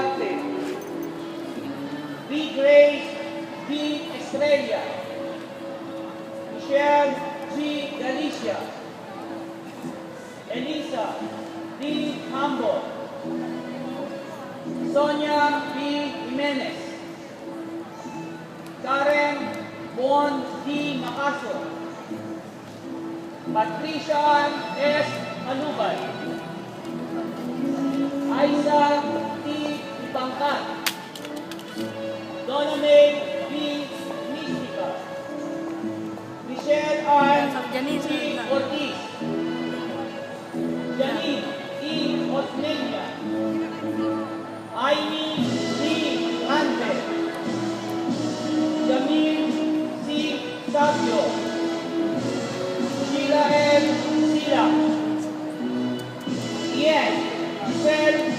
Duarte, B. Grace D. Estrella, Michelle G. Galicia, Elisa D. Hambo, Sonia B. Jimenez, Karen Bon D. Macaso, Patricia S. Malubay, Aiza T. Ibangkat, Doname B. Mystica, Michelle R. G. Ortiz, Janine E. Osmeña, Aini D. Ante, Jamil C. Sabio, Sheila L. Sila, Ian Giselle